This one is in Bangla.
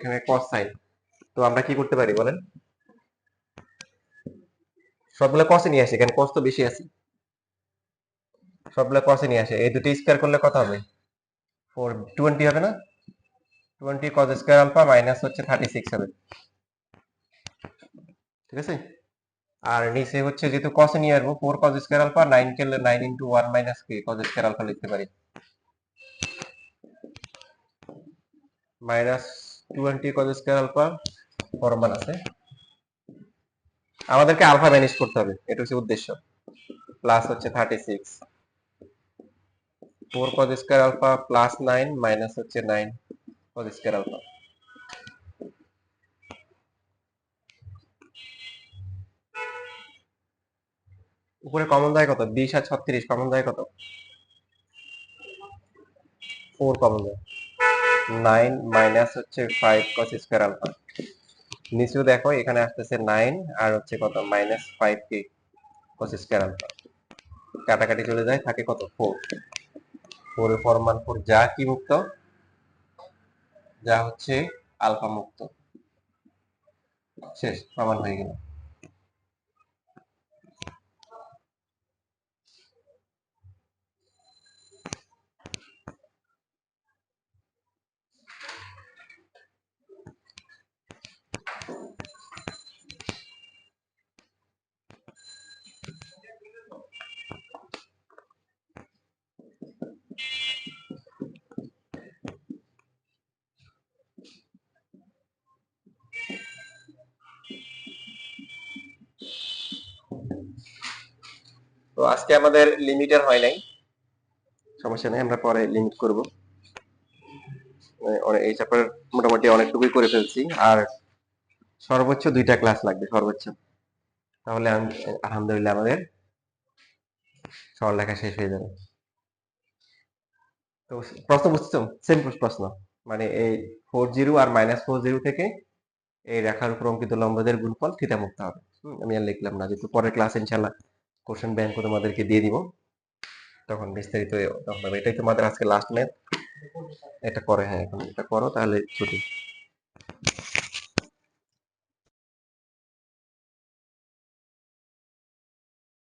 এখানে কস সাইন। তো আমরা কি করতে পারি বলেন? সবগুলো কসে নিয়ে আসি, এখানে কস তো বেশি আছে, সবগুলো কসে নিয়ে আসে। এই দুটো স্কয়ার করলে কত হবে? 420 হবে না? 20 কস স্কয়ার আলফা মাইনাস হচ্ছে 36 হবে, ঠিক আছে? আর নিচে হচ্ছে যেহেতু কসে নিয়ে আসবো 4 কস স্কয়ার আলফা, 9 কে 9 ইনটু 1 মাইনাস কে কস স্কয়ার আলফা লিখতে পারি, মাইনাস 20 কস স্কয়ার আলফা ফরমান আছে। আমাদেরকে আলফা ম্যানেজ করতে হবে, এটা হচ্ছে উদ্দেশ্য। প্লাস হচ্ছে 36 4 cos square alpha plus 9 minus হচ্ছে 9 কস স্কয়ার আলফা। উপরে কমন যায় কত? 20 আর 36 কমন যায় কত? 4 কমন যায়, 9 মাইনাস হচ্ছে 5 cos স্কয়ার আলফা। নিচেও দেখো এখানে আসতেছে 9 আর হচ্ছে কত মাইনাস 5 কে cos স্কয়ার আলফা। কাটাকাটি চলে যায়, থাকে কত 4। 4 এর ফরমান 4, যা কি মুক্ত, যা হচ্ছে আলফা মুক্ত। শেষ, প্রমাণ হয়ে গেল। তো আজকে আমাদের লিমিটার হয় নাই, সমস্যা নেই, আমরা পরে লিমিট করব। এই চ্যাপ্টার মোটামুটি অনেকটুকুই করে ফেলছি, আর সর্বোচ্চ 2টা ক্লাস লাগবে সর্বোচ্চ, তাহলে আলহামদুলিল্লাহ আমাদের সরলরেখা শেষ হয়ে যাবে। তো প্রশ্ন বুঝছো? সেম প্রশ্ন, মানে এই 40 আর -40 থেকে এই রেখার উপর অঙ্কিত লম্বদের গুণফল থিটা মুক্ত হবে। আমি আর লিখলাম না, যেহেতু পরের ক্লাসে ইনশাআল্লাহ কোশ্চেন ব্যাংক তোমাদেরকে দিয়ে দিব, তখন বিস্তারিত তখন হবে। এটাই তোমাদের আজকে লাস্ট ম্যাথ। এটা করে, হ্যাঁ এখন এটা করো, তাহলে ছুটি।